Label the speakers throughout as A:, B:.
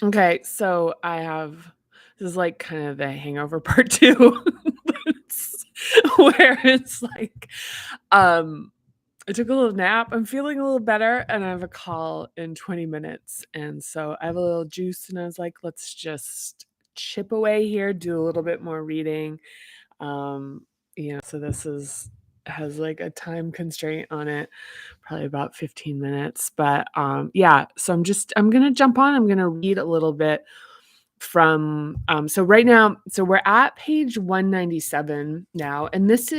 A: Okay, so this is like kind of the hangover part 2. It's where it's like, um, I took a little nap, I'm feeling a little better, and I have a call in 20 minutes, and so I have a little juice, and I was like, "Let's just chip away here, do a little bit more reading." Um, so this is has, like, a time constraint on it, probably about 15 minutes, but, yeah, so I'm gonna jump on, I'm gonna read a little bit from, so right now we're at page 197 now, and this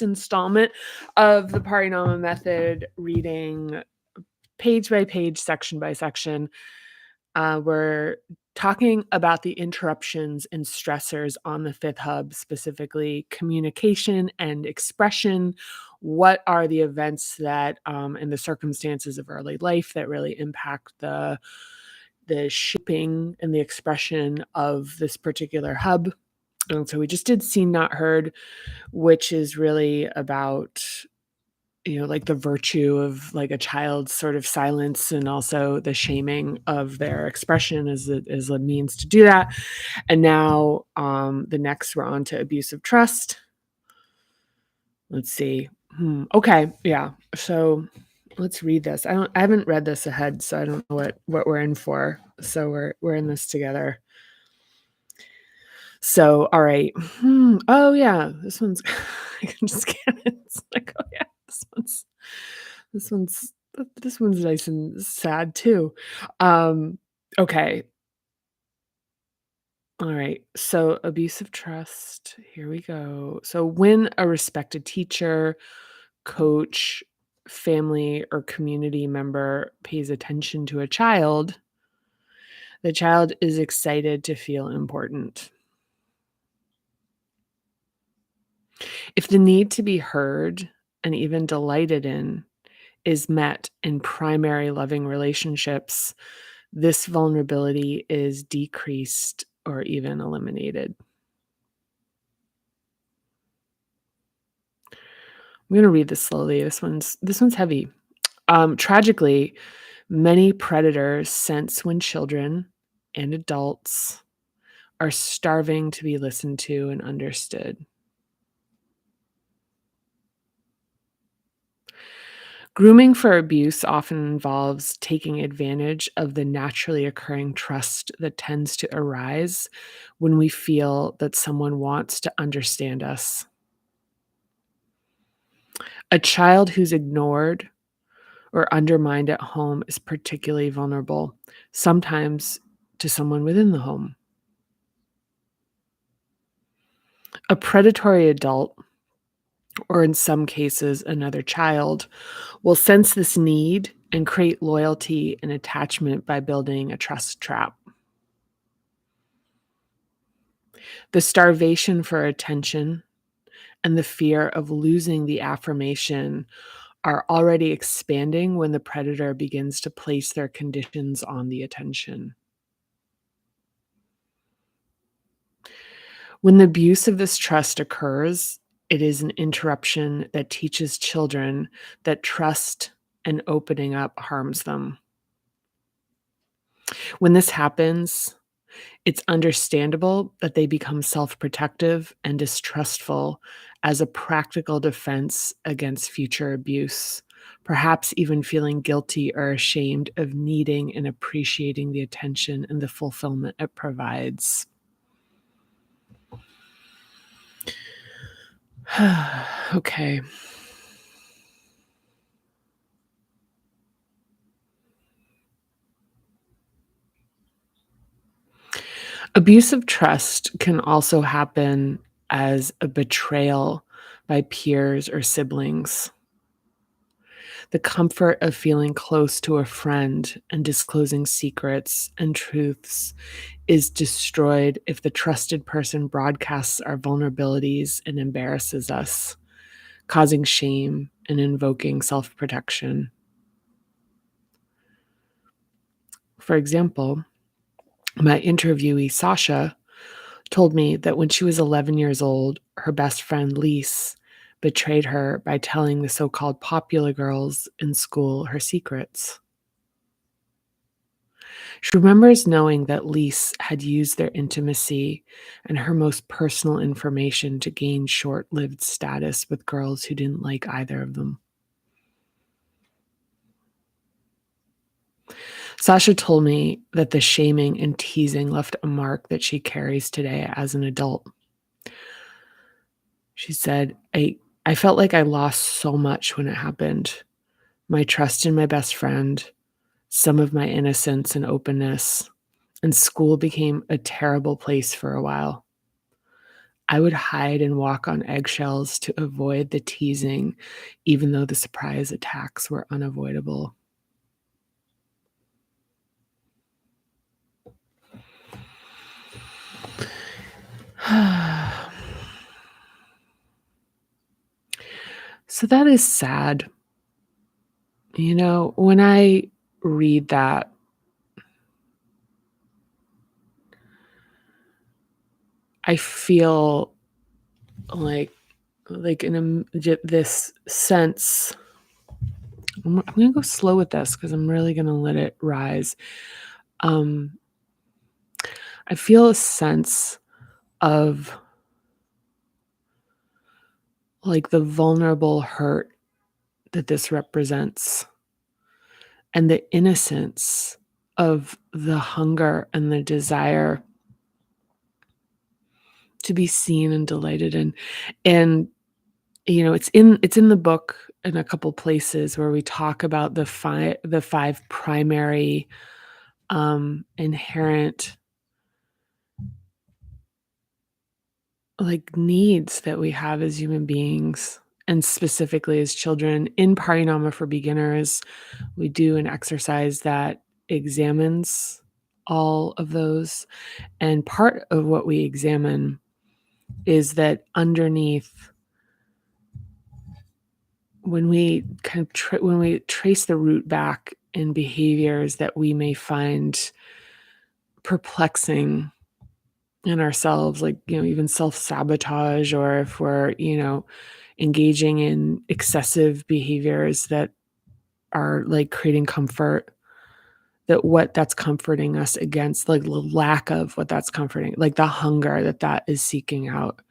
A: installment of the Parinama Method reading page by page, section by section. We're talking about the interruptions and stressors on the fifth hub, specifically communication and expression. What are the events that and the circumstances of early life that really impact the shaping and the expression of this particular hub? And so we just did Seen Not Heard, which is really about, like the virtue of like a child's sort of silence and also the shaming of their expression as a means to do that. And now the next we're on to abusive trust. Let's see. Okay, yeah. So let's read this. I haven't read this ahead, so I don't know what we're in for. So we're in this together. So all right. Oh yeah, this one's I can just get it. It's like, oh yeah, this one's this one's nice and sad too. Um, okay. All right. So abusive trust. Here we go. So when a respected teacher, coach, family, or community member pays attention to a child, the child is excited to feel important. If the need to be heard and even delighted in is met in primary loving relationships, this vulnerability is decreased or even eliminated. I'm going to read this slowly. This one's heavy. Tragically, many predators sense when children and adults are starving to be listened to and understood. Grooming for abuse often involves taking advantage of the naturally occurring trust that tends to arise when we feel that someone wants to understand us. A child who's ignored or undermined at home is particularly vulnerable, sometimes to someone within the home. A predatory adult, or in some cases, another child, will sense this need and create loyalty and attachment by building a trust trap. The starvation for attention and the fear of losing the affirmation are already expanding when the predator begins to place their conditions on the attention. When the abuse of this trust occurs, it is an interruption that teaches children that trust and opening up harms them. When this happens, it's understandable that they become self protective and distrustful as a practical defense against future abuse, perhaps even feeling guilty or ashamed of needing and appreciating the attention and the fulfillment it provides. Okay. Abusive trust can also happen as a betrayal by peers or siblings. The comfort of feeling close to a friend and disclosing secrets and truths is destroyed if the trusted person broadcasts our vulnerabilities and embarrasses us, causing shame and invoking self protection. For example, my interviewee, Sasha, told me that when she was 11 years old, her best friend, Lise, betrayed her by telling the so called popular girls in school her secrets. She remembers knowing that Lise had used their intimacy and her most personal information to gain short lived status with girls who didn't like either of them. Sasha told me that the shaming and teasing left a mark that she carries today as an adult. She said, I felt like I lost so much when it happened. My trust in my best friend, some of my innocence and openness, and school became a terrible place for a while. I would hide and walk on eggshells to avoid the teasing, even though the surprise attacks were unavoidable. So that is sad. When I read that, I feel like this sense. I'm gonna go slow with this because I'm really gonna let it rise. Um, I feel a sense of like the vulnerable hurt that this represents and the innocence of the hunger and the desire to be seen and delighted in. And it's in the book in a couple places where we talk about the five primary inherent like needs that we have as human beings, and specifically as children. In Parinama for Beginners, we do an exercise that examines all of those. And part of what we examine is that underneath, when we when we trace the root back in behaviors that we may find perplexing in ourselves, like, even self-sabotage, or if we're, engaging in excessive behaviors that are like creating comfort, that what that's comforting us against, like the lack of what that's comforting, like the hunger that is seeking out.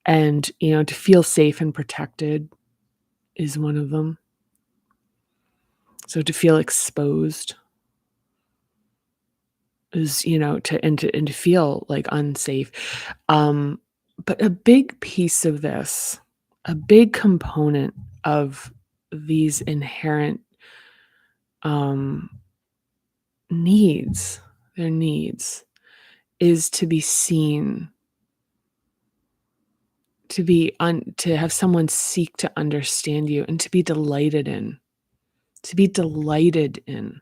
A: And, to feel safe and protected is one of them. So to feel exposed is, to feel like unsafe. Um, but a big piece of this, a big component of these inherent um, needs, their needs, is to be seen, to have someone seek to understand you, and to be delighted in, to be delighted in.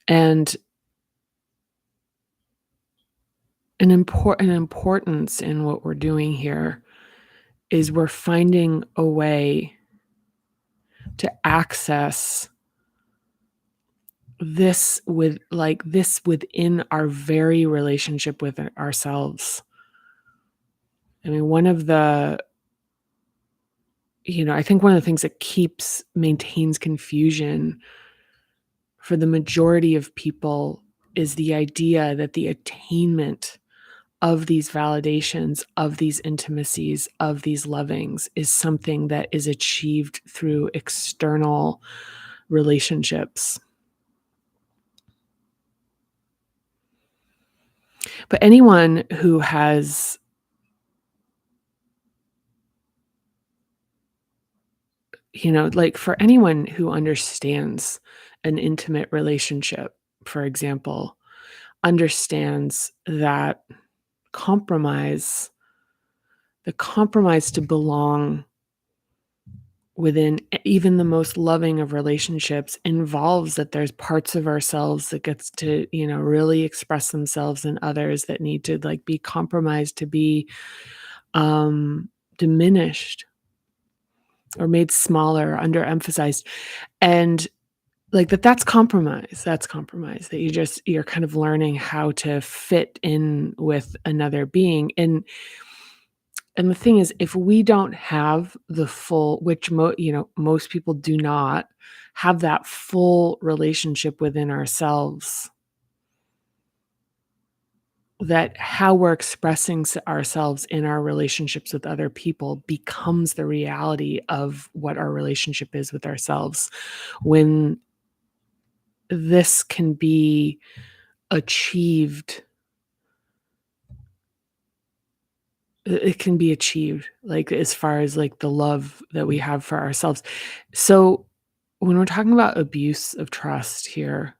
A: And an importance in what we're doing here is we're finding a way to access this within our very relationship with ourselves. I mean, I think one of the things that maintains confusion for the majority of people is the idea that the attainment of these validations, of these intimacies, of these lovings is something that is achieved through external relationships. But anyone who has, like for anyone who understands an intimate relationship, for example, understands that compromise, the compromise to belong within even the most loving of relationships, involves that there's parts of ourselves that gets to, really express themselves, and others that need to like be compromised, to be diminished or made smaller, underemphasized. And like that's compromise. That's compromise, that you're kind of learning how to fit in with another being. And And the thing is, if we don't have the full, which most people do not have that full relationship within ourselves, that how we're expressing ourselves in our relationships with other people becomes the reality of what our relationship is with ourselves. When this can be achieved, it can be achieved, like, as far as, like, the love that we have for ourselves. So, when we're talking about abuse of trust here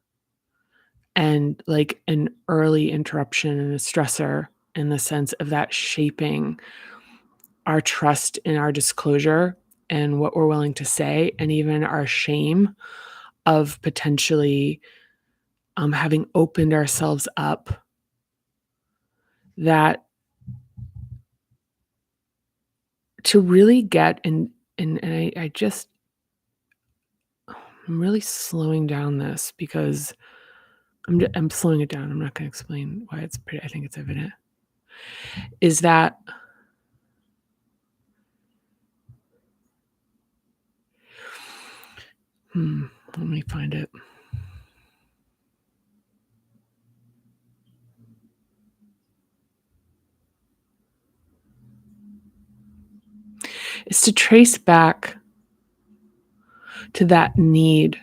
A: and, like, an early interruption and a stressor in the sense of that shaping our trust in our disclosure and what we're willing to say, and even our shame of potentially, having opened ourselves up, that to really get and I just I'm really slowing down this because I'm slowing it down. I'm not gonna explain why it's pretty. I think it's evident. Is that let me find it. Is to trace back to that need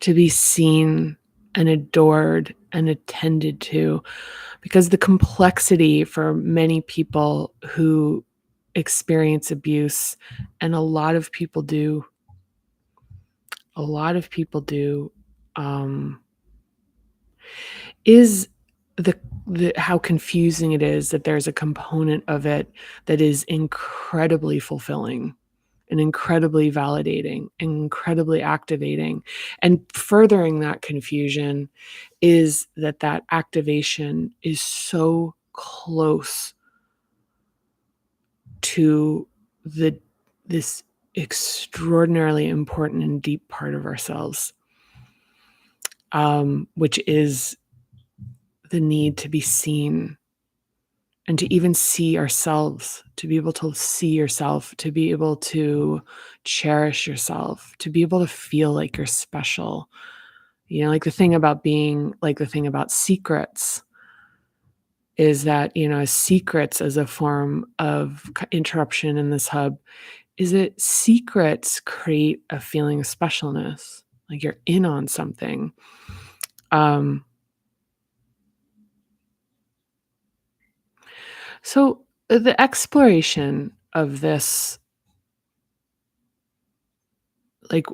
A: to be seen and adored and attended to, because the complexity for many people who experience abuse, and a lot of people do, um, is the how confusing it is that there's a component of it that is incredibly fulfilling and incredibly validating, incredibly activating. And furthering that confusion is that that activation is so close to the this extraordinarily important and deep part of ourselves, which is the need to be seen and to even see ourselves, to be able to see yourself, to be able to cherish yourself, to be able to feel like you're special. Like the thing about secrets is that, secrets as a form of interruption in this hub is that secrets create a feeling of specialness, like you're in on something. Um, so the exploration of this, like,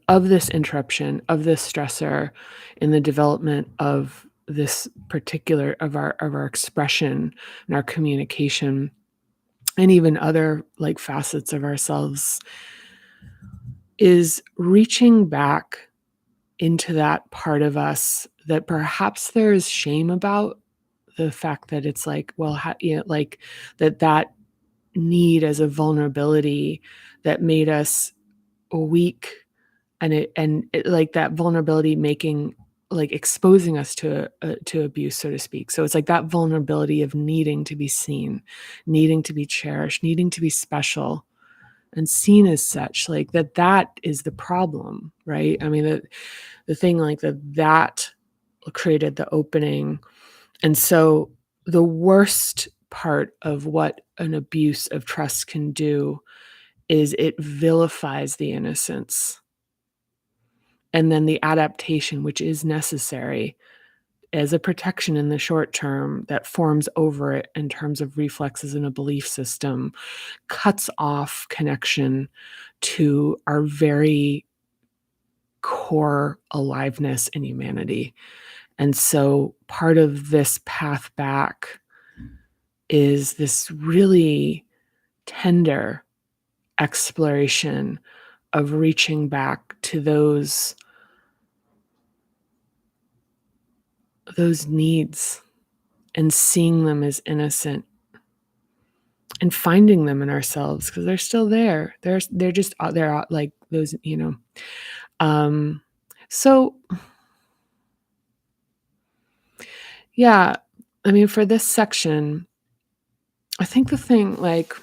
A: of this interruption, of this stressor in the development of this particular of our expression and our communication, and even other like facets of ourselves, is reaching back into that part of us that perhaps there is shame about, the fact that it's like, well, like that need as a vulnerability that made us weak, and like that vulnerability making, like, exposing us to abuse, so to speak. So it's like that vulnerability of needing to be seen, needing to be cherished, needing to be special and seen as such, like that is the problem, right? I mean, the thing, like, that created the opening. And so the worst part of what an abuse of trust can do is it vilifies the innocence, and then the adaptation, which is necessary as a protection in the short term that forms over it in terms of reflexes in a belief system, cuts off connection to our very core aliveness and humanity. And so part of this path back is this really tender exploration of reaching back to those needs and seeing them as innocent and finding them in ourselves, because they're still there. They're just they're like those, um so yeah, I mean, for this section, I think the thing, like,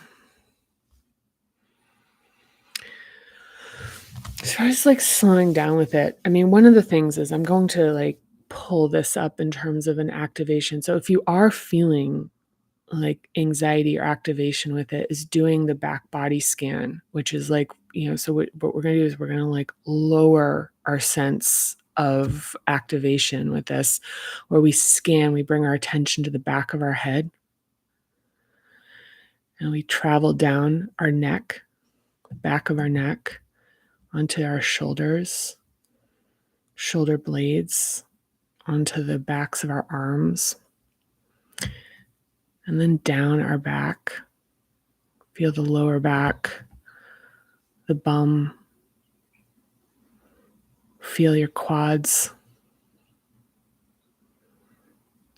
A: as far as like slowing down with it, I mean, one of the things is I'm going to like pull this up in terms of an activation. So if you are feeling like anxiety or activation with it, is doing the back body scan, which is like, so what we're going to do is we're going to like lower our sense of activation with this, where we scan, we bring our attention to the back of our head and we travel down our neck, the back of our neck, onto our shoulders, shoulder blades, onto the backs of our arms, and then down our back. Feel the lower back, the bum. Feel your quads.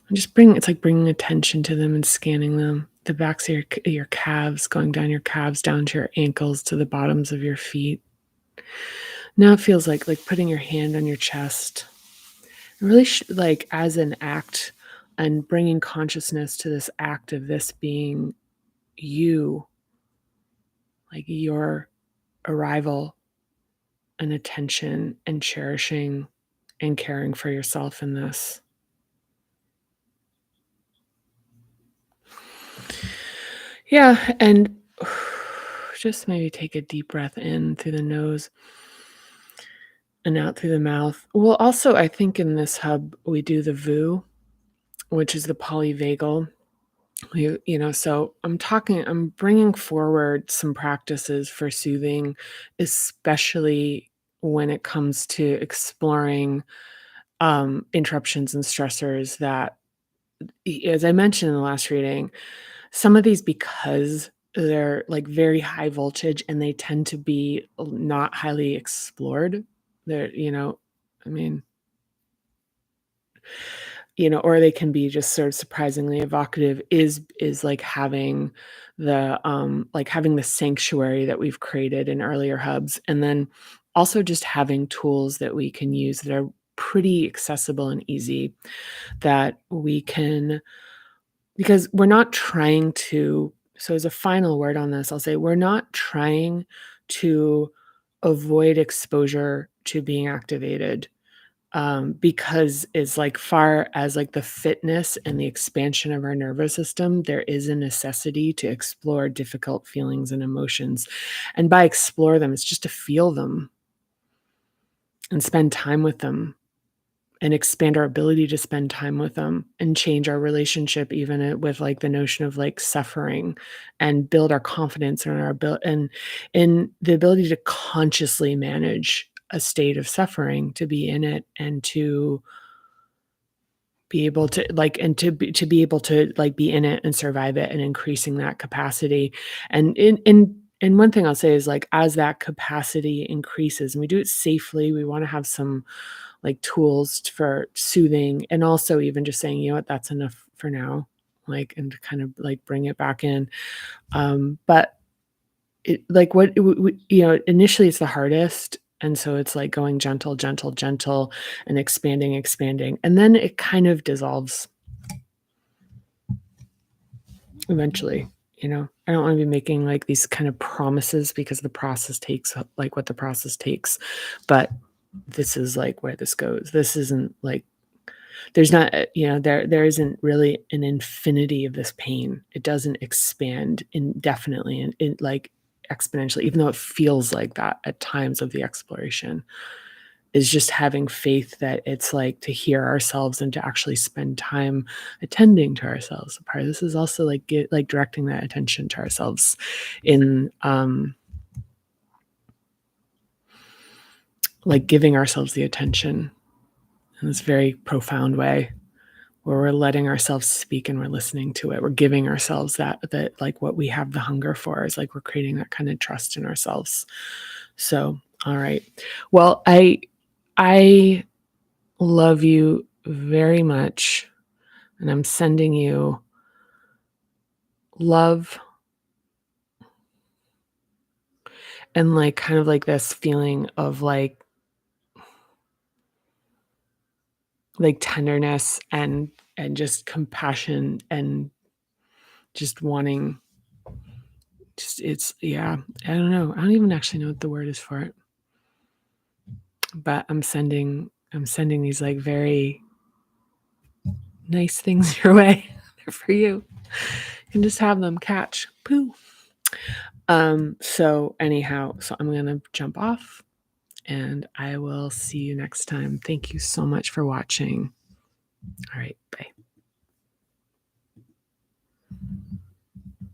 A: And just it's like bringing attention to them and scanning them. The backs of your calves, going down your calves, down to your ankles, to the bottoms of your feet. Now it feels like putting your hand on your chest. Really like as an act and bringing consciousness to this act of this being you, like your arrival and attention and cherishing and caring for yourself in this. Yeah, and just maybe take a deep breath in through the nose and out through the mouth. Well, also, I think in this hub, we do the VU, which is the polyvagal. So I'm bringing forward some practices for soothing, especially when it comes to exploring interruptions and stressors that, as I mentioned in the last reading, some of these, because they're like very high voltage and they tend to be not highly explored. I mean, or they can be just sort of surprisingly evocative, is like having the sanctuary that we've created in earlier hubs, and then also just having tools that we can use that are pretty accessible and easy, that we can, because we're not trying to, so as a final word on this, I'll say we're not trying to avoid exposure to being activated, because it's like far as like the fitness and the expansion of our nervous system, there is a necessity to explore difficult feelings and emotions. And by explore them, it's just to feel them and spend time with them and expand our ability to spend time with them and change our relationship even with like the notion of like suffering, and build our confidence and our ability and in the ability to consciously manage a state of suffering, to be in it and to be able to like and to be able to like be in it and survive it, and increasing that capacity. And one thing I'll say is, like, as that capacity increases and we do it safely, we want to have some like tools for soothing, and also even just saying, you know what, that's enough for now, like, and to kind of like bring it back in. But it, like, initially it's the hardest. And so it's like going gentle, gentle, gentle, and expanding, expanding. And then it kind of dissolves eventually. I don't want to be making like these kind of promises, because the process takes like what the process takes. But this is like where this goes. This isn't like, there's not, there isn't really an infinity of this pain. It doesn't expand indefinitely and like exponentially, even though it feels like that at times of the exploration. Is just having faith that it's like to hear ourselves and to actually spend time attending to ourselves. Part of this is also like directing that attention to ourselves in like giving ourselves the attention in this very profound way, where we're letting ourselves speak and we're listening to it. We're giving ourselves that like what we have the hunger for, is like we're creating that kind of trust in ourselves. So, all right. Well, I love you very much, and I'm sending you love and like kind of like this feeling of like tenderness and just compassion and just wanting yeah, I don't know. I don't even actually know what the word is for it. But I'm sending these like very nice things your way. They're for you. You can just have them catch. Poo. So anyhow, so I'm going to jump off and I will see you next time. Thank you so much for watching. All right, bye.